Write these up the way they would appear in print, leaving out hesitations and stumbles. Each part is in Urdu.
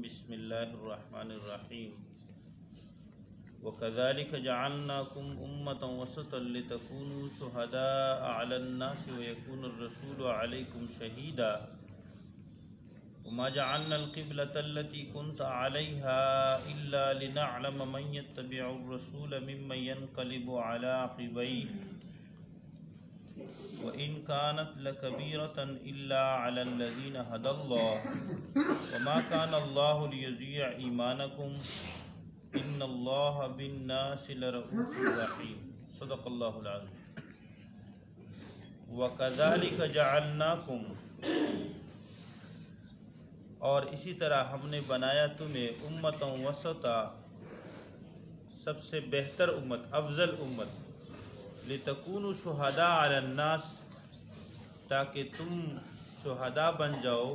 بسم اللہ الرحمن الرحیم وَكَذَلِكَ جَعَلْنَاكُمْ أُمَّةً وَسَطًا لِتَكُونُوا شُهَدَاءَ عَلَى النَّاسِ وَيَكُونَ الرَّسُولُ عَلَيْكُمْ شَهِيدًا وَمَا جَعَلْنَا الْقِبْلَةَ الَّتِي كُنْتَ عَلَيْهَا إِلَّا لِنَعْلَمَ مَنْ يَتَّبِعُ الرَّسُولَ مِمَّنْ يَنْقَلِبُ عَلَى عَقِبَيْهِ وَإِنْ كَانَتْ لَكَبِيرَةً إِلَّا عَلَى الَّذِينَ هَدَى اللَّهُ وَمَا كَانَ اللَّهُ لِيُضِيعَ إِيمَانَكُمْ إِنَّ اللَّهَ بِالنَّاسِ لَرَءُوفٌ رَحِيمٌ صدق اللہ العظیم۔ وَكَذَلِكَ جَعَلْنَاكُمْ، اور اسی طرح ہم نے بنایا تمہیں امتاً وسطا، سب سے بہتر امت، افضل امت، لِتَكُونُوا شُهَدَاءَ عَلَى النَّاسِ، تاکہ تم شہداء بن جاؤ،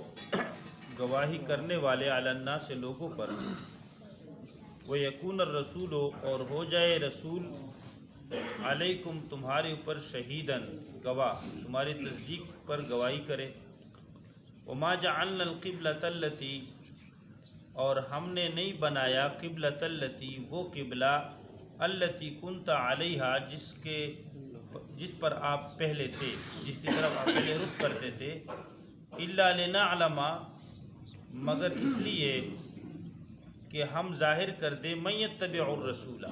گواہی کرنے والے، علی الناس لوگوں پر، وَيَكُونَ الرَّسُولُ، اور ہو جائے رسول، علیکم تمہارے اوپر، شہیداً گواہ، تمہاری تصدیق پر گواہی کرے۔ وَمَا جَعَلْنَا الْقِبْلَةَ الَّتِي، اور ہم نے نہیں بنایا، قبلۃ التی، وہ قبلہ، التی کنت علیہا، جس پر آپ پہلے تھے، جس کی طرف آپ پہلے رخ کرتے تھے، الا لنعلم، مگر اس لیے کہ ہم ظاہر کر دیں، من یتبع الرسول،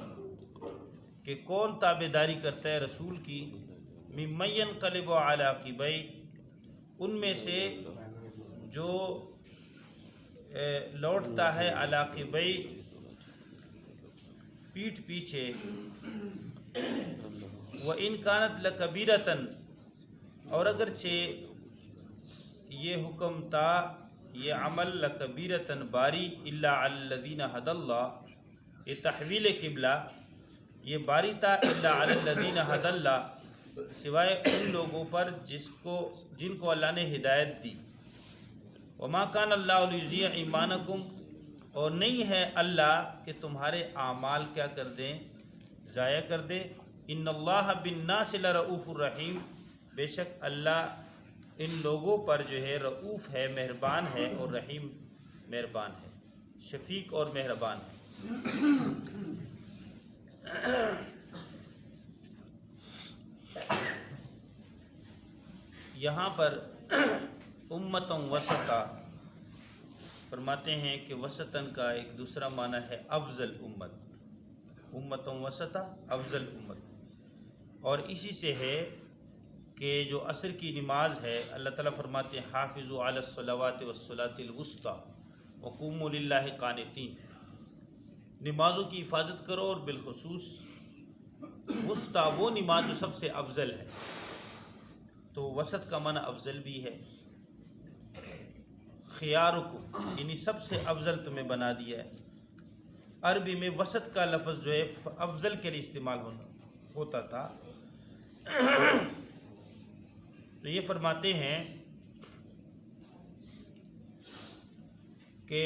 کہ کون تابعداری کرتا ہے رسول کی، ممن ینقلب علی عقبیہ، ان میں سے جو لوٹتا ہے علی عقبیہ، پیٹھ پیچھے، وَإِنْ كَانَتْ لَكَبِيرَةً، اور اگرچہ یہ حکم تھا، یہ عمل، لَكَبِيرَةً باری، إِلَّا عَلَى الَّذِينَ هَدَى اللَّهُ، یہ تحویل قبلہ، یہ باری تھا، إِلَّا عَلَى الَّذِينَ هَدَى اللَّهُ، سوائے ان لوگوں پر جن کو اللہ نے ہدایت دی۔ وَمَا كَانَ اللَّهُ لِيُضِيعَ إِيمَانَكُمْ، اور نہیں ہے اللہ کہ تمہارے اعمال کیا کر دیں، ضائع کر دے۔ ان اللہ بالناس لرؤوف الرحیم، بے شک اللہ ان لوگوں پر جو ہے رؤوف ہے، مہربان ہے، اور رحیم مہربان ہے، شفیق اور مہربان ہے۔ یہاں پر امتاً وسطا فرماتے ہیں کہ وسطاً کا ایک دوسرا معنی ہے افضل امت، امتاً وسطا، افضل امت، اور اسی سے ہے کہ جو عصر کی نماز ہے، اللہ تعالیٰ فرماتے ہیں حافظوا علی الصلوات والصلاۃ الوسطی وقوموا للہ قانتین، نمازوں کی حفاظت کرو، اور بالخصوص وسطی، وہ نماز جو سب سے افضل ہے۔ تو وسط کا معنی افضل بھی ہے، خیارکم، یعنی سب سے افضل تمہیں بنا دیا ہے۔ عربی میں وسط کا لفظ جو ہے افضل کے لیے استعمال ہوتا تھا۔ تو یہ فرماتے ہیں کہ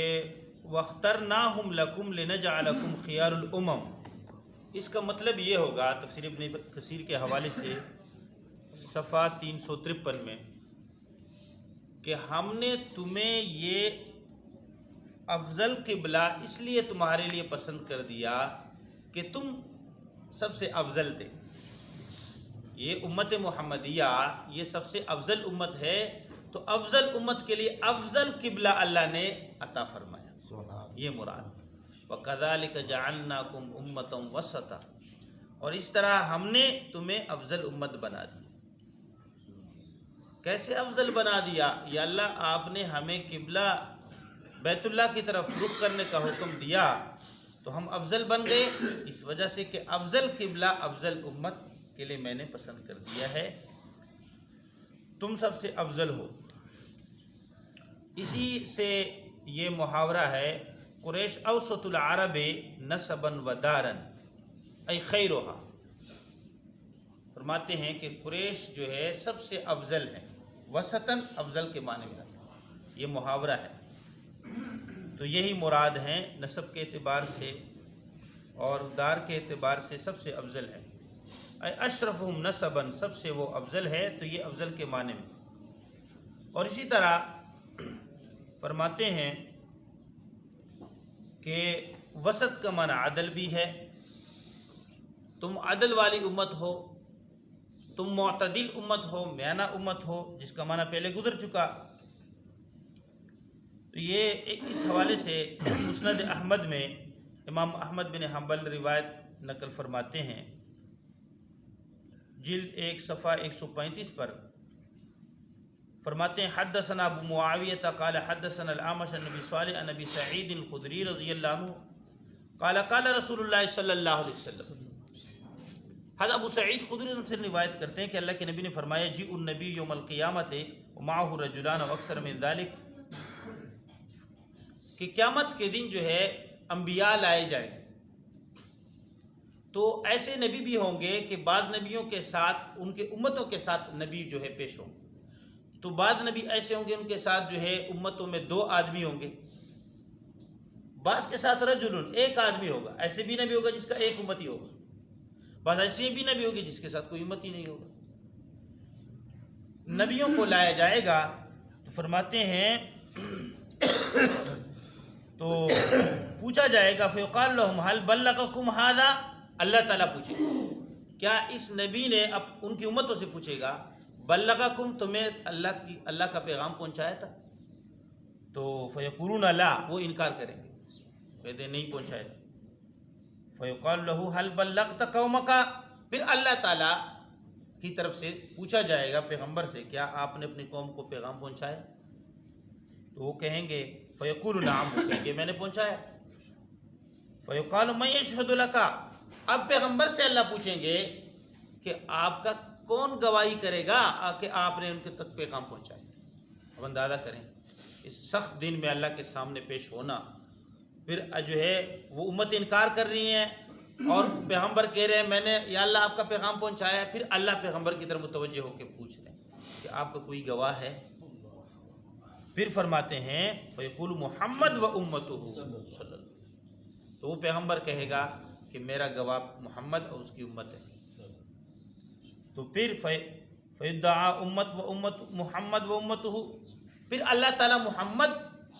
وَاخْتَرْنَاهُمْ لَكُمْ لِنَجْعَلَكُمْ خِيَارُ الْأُمَمِ، اس کا مطلب یہ ہوگا تفسیر ابن کثیر کے حوالے سے صفحہ 353 میں، کہ ہم نے تمہیں یہ افضل قبلہ اس لیے تمہارے لیے پسند کر دیا کہ تم سب سے افضل تھے۔ یہ امت محمدیہ یہ سب سے افضل امت ہے، تو افضل امت کے لیے افضل قبلہ اللہ نے عطا فرمایا، یہ مراد۔ وَكَذَلِكَ جَعَلْنَاكُمْ أُمَّةً وَسَطًا، اور اس طرح ہم نے تمہیں افضل امت بنا دی۔ کیسے افضل بنا دیا؟ یا اللہ آپ نے ہمیں قبلہ بیت اللہ کی طرف رخ کرنے کا حکم دیا، تو ہم افضل بن گئے، اس وجہ سے کہ افضل قبلہ افضل امت کے لیے میں نے پسند کر دیا ہے، تم سب سے افضل ہو۔ اسی سے یہ محاورہ ہے، قریش اوسط العرب نسبا و دارا ای خیرھا، فرماتے ہیں کہ قریش جو ہے سب سے افضل ہے، وسطاً افضل کے معنی میں یہ محاورہ ہے، تو یہی مراد ہیں، نسب کے اعتبار سے اور دار کے اعتبار سے سب سے افضل ہے۔ اشرفہم نسبا، سب سے وہ افضل ہے، تو یہ افضل کے معنی میں۔ اور اسی طرح فرماتے ہیں کہ وسط کا معنی عدل بھی ہے، تم عدل والی امت ہو، تم معتدل امت ہو، میانہ امت ہو، جس کا معنی پہلے گزر چکا۔ تو یہ اس حوالے سے مسند احمد میں امام احمد بن حنبل روایت نقل فرماتے ہیں، جلد 1 صفحہ 135 پر فرماتے ہیں حدثنا ابو معاویہ قال حدثنا الاعمش عن ابی صالح عن ابی سعید الخدری رضی اللہ عنہ قال قال رسول اللہ صلی اللہ علیہ وسلم۔ حضرت ابو سعید خدری سے روایت کرتے ہیں کہ اللہ کے نبی نے فرمایا جی النبی یوم القیامت ومعه رجلان واکثر من ذلك، کہ قیامت کے دن جو ہے انبیاء لائے جائیں گے، تو ایسے نبی بھی ہوں گے کہ بعض نبیوں کے ساتھ ان کے امتوں کے ساتھ نبی جو ہے پیش ہوں گے، تو بعض نبی ایسے ہوں گے ان کے ساتھ جو ہے امتوں میں 2 آدمی ہوں گے، بعض کے ساتھ رجل ایک آدمی ہوگا، ایسے بھی نبی ہوگا جس کا ایک امتی ہوگا، بعض ایسے بھی نبی ہوگی جس کے ساتھ کوئی امتی نہیں ہوگا۔ نبیوں کو لایا جائے گا تو فرماتے ہیں تو پوچھا جائے گا فیقال لهم هل بلغکم هذا، اللہ تعالیٰ پوچھے گا کیا اس نبی نے اب ان کی امتوں سے پوچھے گا بلغکم، تمہیں اللہ کا پیغام پہنچایا تھا؟ تو فیقولون لا، وہ انکار کریں گے، کہتے نہیں پہنچایا تھا۔ فیقال له هل بلغت قومک، پھر اللہ تعالیٰ کی طرف سے پوچھا جائے گا پیغمبر سے کیا آپ نے اپنی قوم کو پیغام پہنچایا؟ تو وہ کہیں گے فیقول نعم، وہ کہیں گے میں نے پہنچایا۔ فیقال من یشہد لک، اب پیغمبر سے اللہ پوچھیں گے کہ آپ کا کون گواہی کرے گا کہ آپ نے ان کے تک پیغام پہنچایا؟ اب اندازہ کریں اس سخت دن میں اللہ کے سامنے پیش ہونا، پھر جو ہے وہ امت انکار کر رہی ہیں اور پیغمبر کہہ رہے ہیں میں نے یا اللہ آپ کا پیغام پہنچایا، پھر اللہ پیغمبر کی طرف متوجہ ہو کے پوچھ رہے ہیں کہ آپ کا کوئی گواہ ہے؟ پھر فرماتے ہیں فیقول محمد و امتہ صلی اللہ علیہ وسلم، تو وہ پیغمبر کہے گا کہ میرا گواہ محمد اور اس کی امت ہے۔ تو پھر فیدعا امت و امت محمد و امتہ، پھر اللہ تعالیٰ محمد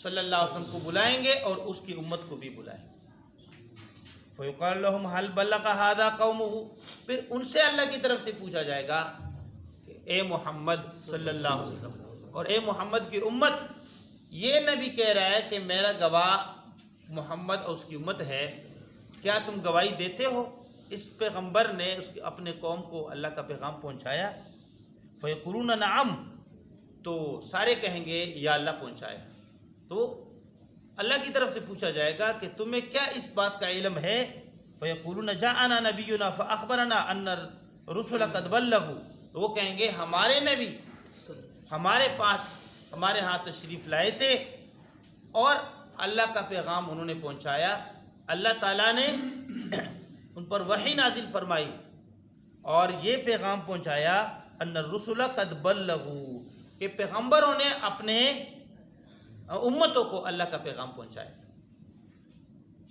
صلی اللہ علیہ وسلم کو بلائیں گے اور اس کی امت کو بھی بلائیں گے۔ فیقال لهم هل بلغ هذا قومه، پھر ان سے اللہ کی طرف سے پوچھا جائے گا کہ اے محمد صلی اللہ علیہ وسلم اور اے محمد کی امت، یہ نبی کہہ رہا ہے کہ میرا گواہ محمد اور اس کی امت ہے، کیا تم گواہی دیتے ہو اس پیغمبر نے اپنے قوم کو اللہ کا پیغام پہنچایا؟ فیقولون نعم، تو سارے کہیں گے یا اللہ پہنچایا۔ تو اللہ کی طرف سے پوچھا جائے گا کہ تمہیں کیا اس بات کا علم ہے؟ فیقولون جاءنا نبینا فاخبرنا ان الرسل قد بلغوا، تو وہ کہیں گے ہمارے نبی ہمارے پاس ہمارے ہاں تشریف لائے تھے اور اللہ کا پیغام انہوں نے پہنچایا، اللہ تعالیٰ نے ان پر وحی نازل فرمائی اور یہ پیغام پہنچایا ان الرسل قد بلغوا، کہ پیغمبروں نے اپنے امتوں کو اللہ کا پیغام پہنچایا،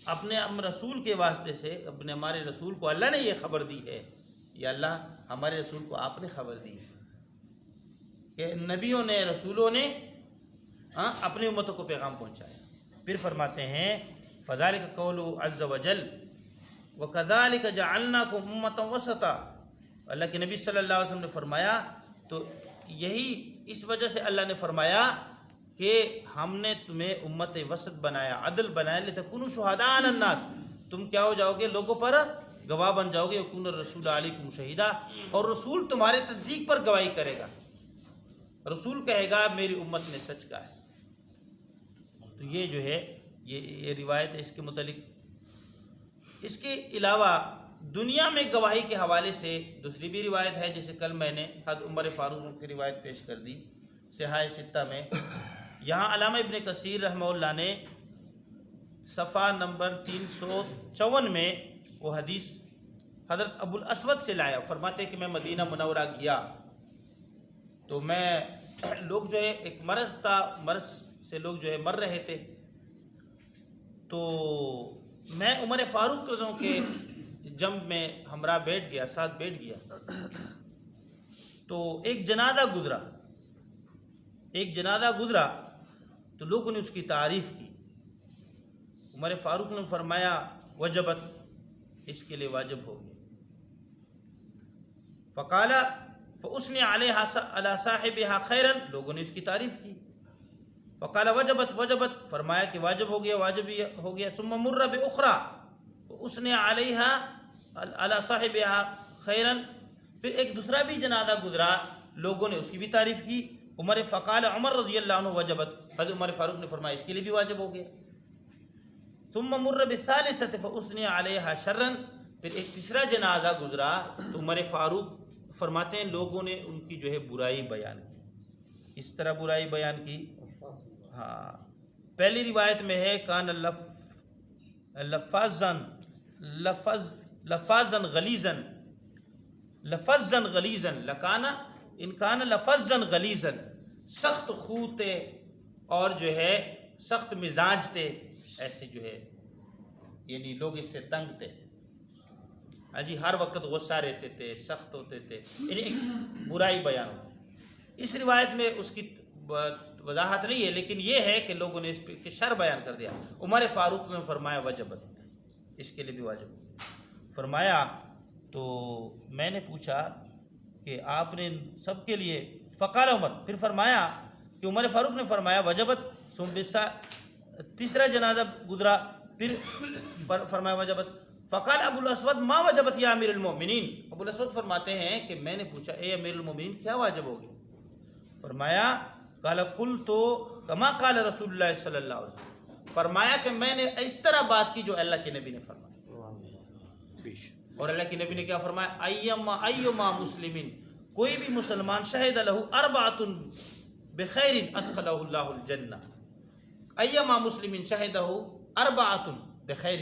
اپنے رسول کے واسطے سے اپنے ہمارے رسول کو اللہ نے یہ خبر دی ہے، یا اللہ ہمارے رسول کو آپ نے خبر دی ہے کہ نبیوں نے رسولوں نے اپنی امتوں کو پیغام پہنچایا۔ پھر فرماتے ہیں فذلک قول عز وجل وکذلک جعلناکم امۃ وسطا، اللہ کے نبی صلی اللہ علیہ وسلم نے فرمایا تو یہی اس وجہ سے اللہ نے فرمایا کہ ہم نے تمہیں امت وسط بنایا، عدل بنایا، لتکونوا شہداء علی الناس، تم کیا ہو جاؤ گے لوگوں پر گواہ بن جاؤ گے، یکون الرسول علیکم شہیدا، اور رسول تمہارے تصدیق پر گواہی کرے گا، رسول کہے گا میری امت نے سچ کہا ہے۔ تو یہ جو ہے یہ روایت ہے اس کے متعلق۔ اس کے علاوہ دنیا میں گواہی کے حوالے سے دوسری بھی روایت ہے، جیسے کل میں نے حضرت عمر فاروق کی روایت پیش کر دی صحاح ستہ میں۔ یہاں علامہ ابن کثیر رحمہ اللہ نے صفحہ نمبر 354 میں وہ حدیث حضرت ابو الاسود سے لایا، فرماتے کہ میں مدینہ منورہ گیا تو میں لوگ جو ہے ایک مرض تھا، مرض سے لوگ جو ہے مر رہے تھے، تو میں عمر فاروق رضی اللہ عنہ کے جنب میں ہمراہ بیٹھ گیا، ساتھ بیٹھ گیا، تو ایک جنازہ گزرا تو لوگوں نے اس کی تعریف کی، عمر فاروق نے فرمایا وجبت، اس کے لیے واجب ہو گیا. فقال فاثنى عليها على صاحبها خيرا، لوگوں نے اس کی تعریف کی. فقال وجبت وجبت، فرمایا کہ واجب ہو گیا، واجب ہو گیا. ثم مر باخرى فاثنى عليها على صاحبها خيرا، پھر ایک دوسرا بھی جنازہ گزرا، لوگوں نے اس کی بھی تعریف کی. عمر فقال عمر رضی اللہ عنہ وجبت، حضرت عمر فاروق نے فرمایا اس کے لیے بھی واجب ہو گیا. ثم مر بالثالثة فاثنى عليها شرا، پھر ایک تیسرا جنازہ گزرا تو عمر فاروق فرماتے ہیں لوگوں نے ان کی جو ہے برائی بیان کی. اس طرح برائی بیان کی. ہاں، پہلی روایت میں ہے کان لفظا غلیظا لکانا ان کان لفظا غلیظا، سخت خو تھے اور جو ہے سخت مزاج تھے، ایسے جو ہے یعنی لوگ اس سے تنگ تھے. ہاں جی، ہر وقت غصہ رہتے تھے، سخت ہوتے تھے، یعنی ایک برائی بیان ہو. اس روایت میں اس کی وضاحت نہیں ہے، لیکن یہ ہے کہ لوگوں نے اس پہ شر بیان کر دیا. عمر فاروق نے فرمایا وجبت، اس کے لیے بھی واجب فرمایا. تو میں نے پوچھا کہ آپ نے سب کے لیے، فقال عمر، پھر فرمایا کہ عمر فاروق نے فرمایا وجبت. تیسرا جنازہ گزرا، پھر فرمایا وجبت. فقال ابو الاسود ما وجبت یا امیر المؤمنین، ابو الاسود فرماتے ہیں کہ میں نے پوچھا اے امیر المؤمنین کیا واجب ہوگی؟ فرمایا قال قلت کما قال رسول اللہ صلی اللہ علیہ وسلم، فرمایا کہ میں نے اس طرح بات کی جو اللہ کے نبی نے فرمایا. اور اللہ کے نبی نے کیا فرمایا؟ ایما مسلمین، کوئی بھی مسلمان شہد لہ اربعۃ بخیر ادخلہ اللہ الجنہ. ایما مسلمین شہدہ اربعۃ بخیر،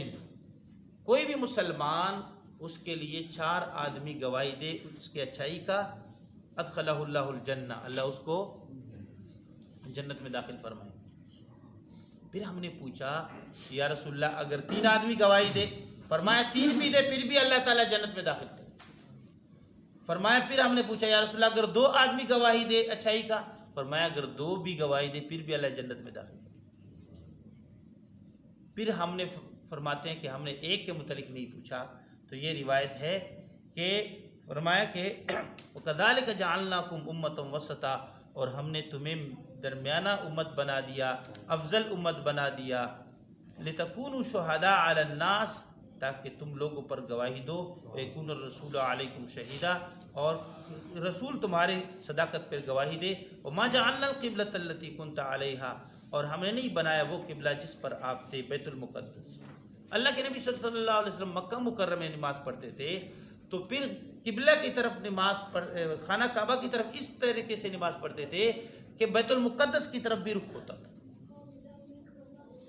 کوئی بھی مسلمان اس کے لیے 4 آدمی گواہی دے اس کے اچھائی کا، ادخلہ اللہ الجنہ، اللہ اس کو جنت میں داخل فرمائے. پھر ہم نے پوچھا یا رسول اللہ اگر 3 آدمی گواہی دے؟ فرمایا 3 بھی دے پھر بھی اللہ تعالیٰ جنت میں داخل کرے. فرمایا پھر ہم نے پوچھا یا رسول اللہ اگر 2 آدمی گواہی دے اچھائی کا؟ فرمایا اگر 2 بھی گواہی دے پھر بھی اللہ جنت میں داخل کرے. پھر ہم نے فرماتے ہیں کہ ہم نے ایک کے متعلق نہیں پوچھا. تو یہ روایت ہے کہ فرمایا کہ وَكَذَلِكَ جَعَلْنَاكُمْ أُمَّةً وَسَطًا، اور ہم نے تمہیں درمیانہ امت بنا دیا، افضل امت بنا دیا. لِتَكُونُوا شُهَدَاءَ عَلَى النَّاسِ، تاکہ تم لوگوں پر گواہی دو. وَيَكُونَ الرَّسُولُ عَلَيْكُمْ شَهِيدًا، اور رسول تمہارے صداقت پر گواہی دے. وَمَا جَعَلْنَا الْقِبْلَةَ الَّتِي كُنْتَ عَلَيْهَا، اور ہم نے نہیں بنایا وہ قبلہ جس پر آپ تھے، بیت المقدس. اللہ کے نبی صلی اللہ علیہ وسلم مکہ مکرمہ میں نماز پڑھتے تھے تو پھر قبلہ کی طرف خانہ کعبہ کی طرف اس طریقے سے نماز پڑھتے تھے کہ بیت المقدس کی طرف بھی رخ ہوتا تھا،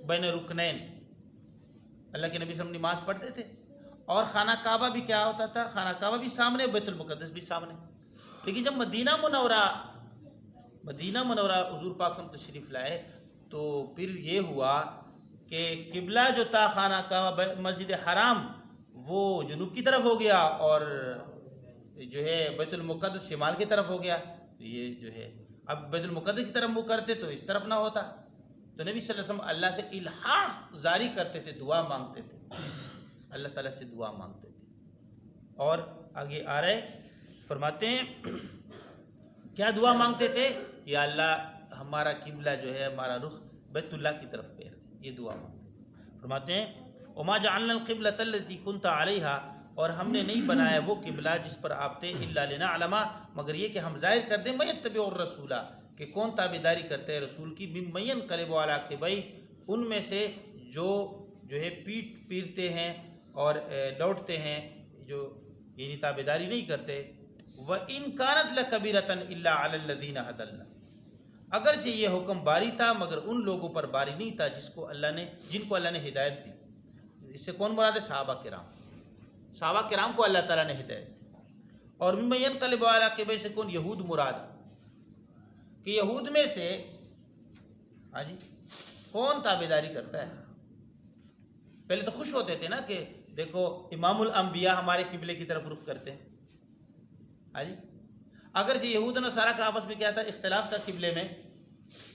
بین رکنین. اللہ کے نبی صلی اللہ علیہ وسلم نماز پڑھتے تھے اور خانہ کعبہ بھی کیا ہوتا تھا، خانہ کعبہ بھی سامنے، بیت المقدس بھی سامنے. لیکن جب مدینہ منورہ حضور پاک ہم تشریف لائے تو پھر یہ ہوا کہ قبلہ جو تھا خانہ کعبہ مسجد حرام وہ جنوب کی طرف ہو گیا اور جو ہے بیت المقدس شمال کی طرف ہو گیا. تو یہ جو ہے اب بیت المقدس کی طرف منہ کرتے تو اس طرف نہ ہوتا. تو نبی صلی اللہ علیہ وسلم اللہ سے الحاح جاری کرتے تھے، دعا مانگتے تھے، اللہ تعالیٰ سے دعا مانگتے تھے. اور آگے آ رہے فرماتے ہیں کیا دعا مانگتے تھے؟ یا اللہ ہمارا قبلہ جو ہے، ہمارا رخ بیت اللہ کی طرف پھیر دے، یہ دعا مانگتے. فرماتے ہیں وما جعلنا القبلۃ التي كنت عليها، اور ہم نے نہیں بنایا وہ قبلہ جس پر آپ تھے، الا لنعلم، مگر یہ کہ ہم ظاہر کر دیں، من يتبع الرسول، کہ کون تابعداری کرتے ہیں رسول کی، ممن ينقلب على عقبیہ، ان میں سے جو ہے پیٹ پیرتے ہیں اور لوٹتے ہیں، جو یعنی تابعداری نہیں کرتے. وَإِن كَانَتْ لَكَبِيرَةً إِلَّا عَلَى الَّذِينَ هَدَى اللَّهُ، اگرچہ یہ حکم باری تھا مگر ان لوگوں پر باری نہیں تھا جن کو اللہ نے ہدایت دی. اس سے کون مراد ہے؟ صحابہ کرام کو اللہ تعالیٰ نے ہدایت دی. اور ممن ينقلب على عقبیہ سے کون؟ یہود مراد، کہ یہود میں سے ہاں جی کون تابعداری کرتا ہے؟ پہلے تو خوش ہوتے تھے نا کہ دیکھو امام الانبیاء ہمارے قبلے کی طرف رخ کرتے ہیں. ہاں جی، اگرچہ یہود و نصارہ کا آپس میں کیا تھا؟ اختلاف تھا قبلے میں.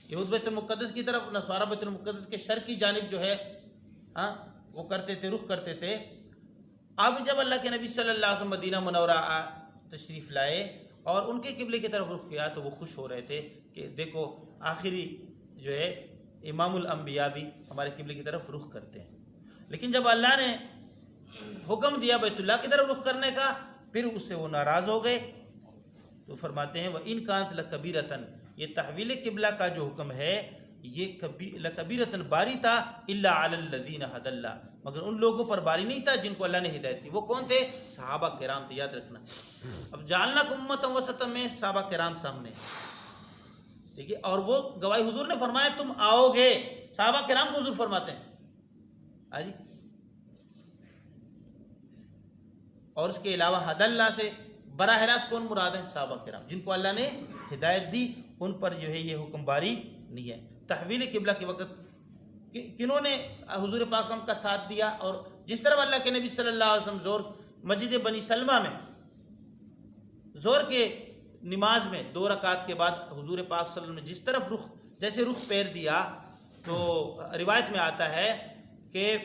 یہود بیت المقدس کی طرف، نصارہ بیت المقدس کے شرقی جانب جو ہے ہاں وہ کرتے تھے، رخ کرتے تھے۔ اب جب اللہ کے نبی صلی اللہ علیہ وسلم مدینہ منورہ تشریف لائے اور ان کے قبلے کی طرف رخ کیا تو وہ خوش ہو رہے تھے کہ دیکھو آخری جو ہے امام الانبیاء بھی ہمارے قبلے کی طرف رخ کرتے ہیں۔ لیکن جب اللہ نے حکم دیا بیت اللہ کی طرف رخ کرنے کا، پھر اس سے وہ ناراض ہو گئے۔ تو فرماتے ہیں وَإِن كَانَتْ لَكَبِيرَةً، یہ تحویل قبلہ کا جو حکم ہے یہ لَكَبِيرَةً باری تھا، إِلَّا عَلَى الَّذِينَ هَدَى اللَّهُ، مگر ان لوگوں پر باری نہیں تھا جن کو اللہ نے ہدایت دی۔ وہ کون تھے؟ صحابہ کرام تھے، یاد رکھنا۔ اب جعلناکم امۃ وسطا میں صحابہ کرام سامنے، ٹھیک ہے، اور وہ گواہی حضور نے فرمایا تم آؤ گے، صحابہ کرام کو حضور فرماتے ہیں ہاں جی۔ اور اس کے علاوہ حد اللہ سے براہ راست کون مراد ہے؟ صحابہ کرام، جن کو اللہ نے ہدایت دی، ان پر جو ہے یہ حکم باری نہیں ہے۔ تحویل قبلہ کے وقت کنہوں نے حضور پاک صلی اللہ علیہ وسلم کا ساتھ دیا؟ اور جس طرح اللہ کے نبی صلی اللہ علیہ وسلم زور مسجد بنی سلمہ میں زور کے نماز میں 2 رکعت کے بعد حضور پاک صلی اللہ علیہ وسلم نے جس طرف رخ جیسے رخ پیر دیا، تو روایت میں آتا ہے کہ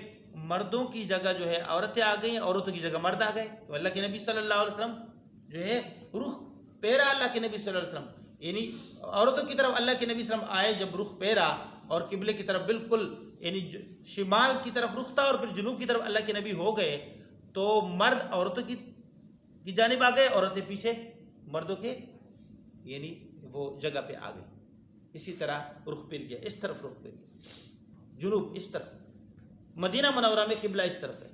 مردوں کی جگہ جو ہے عورتیں آ گئیں، عورتوں کی جگہ مرد آ گئے۔ تو اللہ کے نبی صلی اللہ علیہ وسلم جو ہے رخ پیرا اللہ کے نبی صلی اللہ علیہ وسلم، یعنی عورتوں کی طرف اللہ کے نبی صلی اللہ علیہ وسلم آئے جب رخ پیرا، اور قبلے کی طرف بالکل یعنی شمال کی طرف رخ تھا اور پھر جنوب کی طرف اللہ کے نبی ہو گئے، تو مرد عورتوں کی جانب آ گئے، عورتیں پیچھے مردوں کے یعنی وہ جگہ پہ آ گئی۔ اسی طرح رخ پھر گیا، اس طرف رخ پھر گیا، جنوب اس طرف۔ مدینہ منورہ میں قبلہ اس طرف ہے،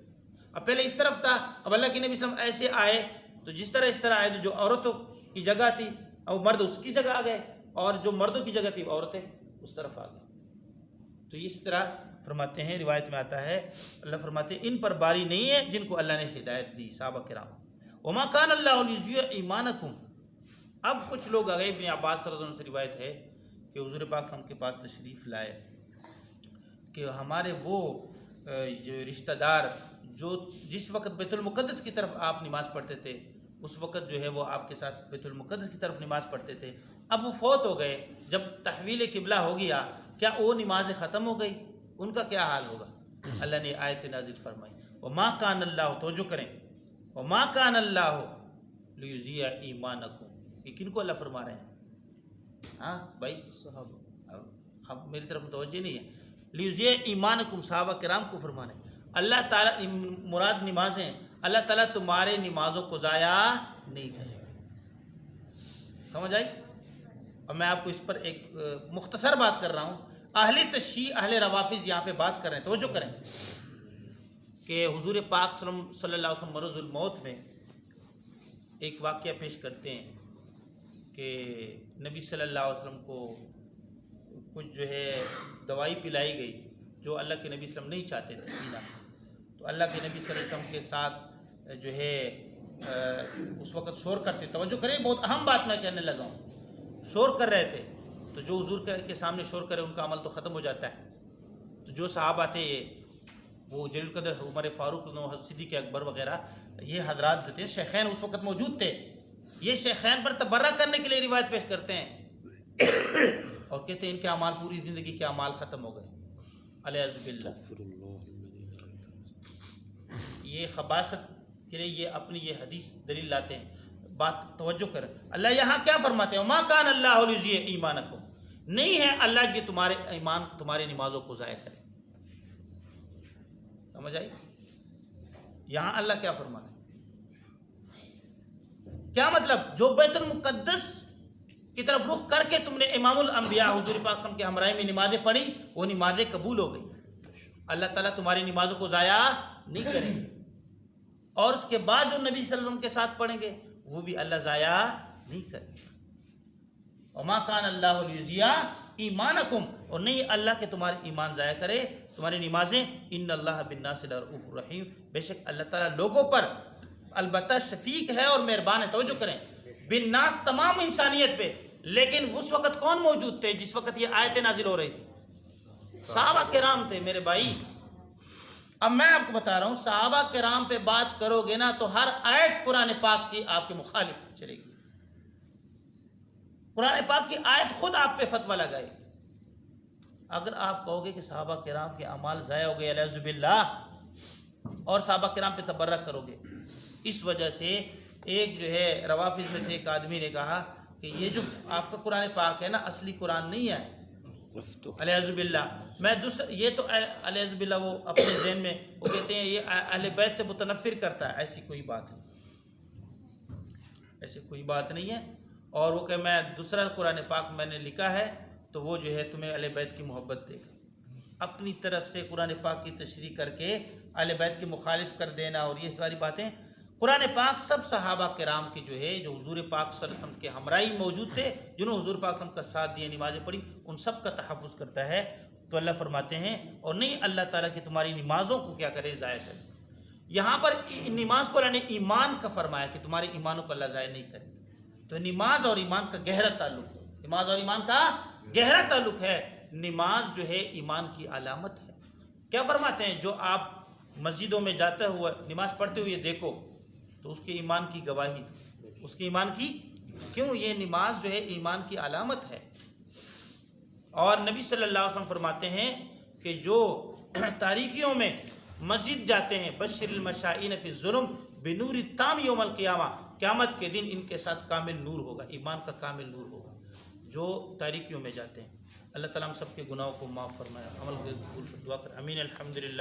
اب پہلے اس طرف تھا، اب اللہ کے نبی صلی اللہ علیہ وسلم ایسے آئے تو جس طرح اس طرح آئے، تو جو عورتوں کی جگہ تھی اب مرد اس کی جگہ آ گئے، اور جو مردوں کی جگہ تھی عورتیں اس طرف آ گئی۔ تو اس طرح فرماتے ہیں، روایت میں آتا ہے اللہ فرماتے ہیں ان پر باری نہیں ہے جن کو اللہ نے ہدایت دی، صحابہ کرام۔ وما کان اللہ لیضیع ایمانکم، اب کچھ لوگ آ گئے، ابن عباس رضی اللہ عنہ سے روایت ہے کہ حضور پاک ہم کے پاس تشریف لائے کہ ہمارے وہ جو رشتہ دار جو جس وقت بیت المقدس کی طرف آپ نماز پڑھتے تھے، اس وقت جو ہے وہ آپ کے ساتھ بیت المقدس کی طرف نماز پڑھتے تھے، اب وہ فوت ہو گئے، جب تحویل قبلہ ہو گیا، کیا وہ نمازیں ختم ہو گئی؟ ان کا کیا حال ہوگا؟ اللہ نے آیت نازل فرمائی وما کان اللہ، توجہ کریں، وما کان اللہ لیضیع ایمانکم، یہ کن کو اللہ فرما رہے ہیں؟ ہاں بھائی صحابہ، اب میری طرف متوجہ نہیں ہے، لیضیع ایمانکم صحابہ کرام کو فرمانے۔ اللہ تعالیٰ مراد نمازیں، اللہ تعالیٰ تمہارے نمازوں کو ضائع نہیں کرے گا، سمجھ آئی؟ اور میں آپ کو اس پر ایک مختصر بات کر رہا ہوں، اہل تشیع اہل روافظ یہاں پہ بات کر رہے ہیں، توجہ کریں کہ حضور پاک صلی اللہ علیہ وسلم مرض الموت میں ایک واقعہ پیش کرتے ہیں کہ نبی صلی اللہ علیہ وسلم کو کچھ جو ہے دوائی پلائی گئی جو اللہ کے نبی صلی اللہ علیہ وسلم نہیں چاہتے تھے پینا، تو اللہ کے نبی صلی اللہ علیہ وسلم کے ساتھ جو ہے اس وقت شور کرتے، توجہ کریں بہت اہم بات میں کہنے لگا ہوں، شور کر رہے تھے، تو جو حضور کے سامنے شور کرے ان کا عمل تو ختم ہو جاتا ہے، تو جو صحابہ تھے وہ جلیل القدر عمر فاروق، صدیق اکبر وغیرہ، یہ حضرات جو تھے شیخین اس وقت موجود تھے، یہ شیخین پر تبرہ کرنے کے لیے روایت پیش کرتے ہیں اور کہتے ہیں ان کے اعمال پوری زندگی کے اعمال ختم ہو گئے، علیہ باللہ۔ یہ خباثت کے لیے یہ اپنی یہ حدیث دلیل لاتے ہیں، بات توجہ کریں، اللہ یہاں کیا فرماتے ہیں؟ ما کان اللہ لیضیع ایمانکم، نہیں ہے اللہ کہ تمہارے ایمان تمہاری نمازوں کو ضائع کرے، سمجھ آئی؟ یہاں اللہ کیا فرماتے ہیں؟ کیا مطلب؟ جو بیت المقدس کی طرف رخ کر کے تم نے امام الانبیاء حضور پاک صلی اللہ علیہ وسلم کے ہمراہی میں نمازیں پڑھی، وہ نمازیں قبول ہو گئی، اللہ تعالیٰ تمہاری نمازوں کو ضائع نہیں کریں گے، اور اس کے بعد جو نبی صلی اللہ علیہ وسلم کے ساتھ پڑھیں گے وہ بھی اللہ ضائع نہیں کرے گا۔ وما کان اللہ لیضیع ایمانکم، اور نہیں اللہ کہ تمہارے ایمان ضائع کرے تمہاری نمازیں، ان اللہ بالناس لرؤوف رحیم، بے شک اللہ تعالیٰ لوگوں پر البتہ شفیق ہے اور مہربان ہے، توجہ کریں، بالناس تمام انسانیت پہ، لیکن اس وقت کون موجود تھے جس وقت یہ آیتیں نازل ہو رہی تھی؟ صحابہ کرام تھے میرے بھائی۔ اب میں آپ کو بتا رہا ہوں، صحابہ کرام پہ بات کرو گے نا تو ہر آیت قرآن پاک کی آپ کے مخالف چلے گی، قرآن پاک کی آیت خود آپ پہ فتویٰ لگائے گی۔ اگر آپ کہو گے کہ صحابہ کرام کے اعمال ضائع ہو گئے الیاذ باللہ اور صحابہ کرام پہ تبرک کرو گے، اس وجہ سے ایک جو ہے روافض میں سے ایک آدمی نے کہا کہ یہ جو آپ کا قرآن پاک ہے نا اصلی قرآن نہیں ہے الیاذ باللہ۔ میں دوسرا یہ تو الیاذ باللہ وہ اپنے ذہن میں وہ کہتے ہیں یہ اہل بیت سے متنفر کرتا ہے، ایسی کوئی بات نہیں، ایسی کوئی بات نہیں ہے۔ اور وہ کہ میں دوسرا قرآن پاک میں نے لکھا ہے تو وہ جو ہے تمہیں اہل بیت کی محبت دے گا۔ اپنی طرف سے قرآن پاک کی تشریح کر کے اہل بیت کی مخالف کر دینا اور یہ ساری باتیں، قرآن پاک سب صحابہ کرام کے جو ہے جو حضور پاک صلی اللہ علیہ وسلم کے ہمراہی موجود تھے، جنہوں نے حضور پاک صلی اللہ علیہ وسلم کا ساتھ دیا، نمازیں پڑھی، ان سب کا تحفظ کرتا ہے۔ تو اللہ فرماتے ہیں اور نہیں اللہ تعالیٰ کہ تمہاری نمازوں کو کیا کرے، ضائع کرے۔ یہاں پر نماز کو اللہ نے ایمان کا فرمایا کہ تمہارے ایمانوں کو اللہ ضائع نہیں کرے۔ تو نماز اور ایمان کا گہرا تعلق ہے، نماز اور ایمان کا گہرا تعلق ہے۔ نماز جو ہے ایمان کی علامت ہے۔ کیا فرماتے ہیں، جو آپ مسجدوں میں جاتے ہوئے نماز پڑھتے ہوئے دیکھو تو اس کے ایمان کی گواہی، اس کے ایمان کی، کیوں، یہ نماز جو ہے ایمان کی علامت ہے۔ اور نبی صلی اللہ علیہ وسلم فرماتے ہیں کہ جو تاریکیوں میں مسجد جاتے ہیں، بشر المشائین فی الظلم بنور التام یوم القیامہ، قیامت کے دن ان کے ساتھ کامل نور ہوگا، ایمان کا کامل نور ہوگا جو تاریکیوں میں جاتے ہیں۔ اللہ تعالیٰ ہم سب کے گناہوں کو معاف فرمائے، عمل کے قبول دعا کر، امین۔ الحمدللہ۔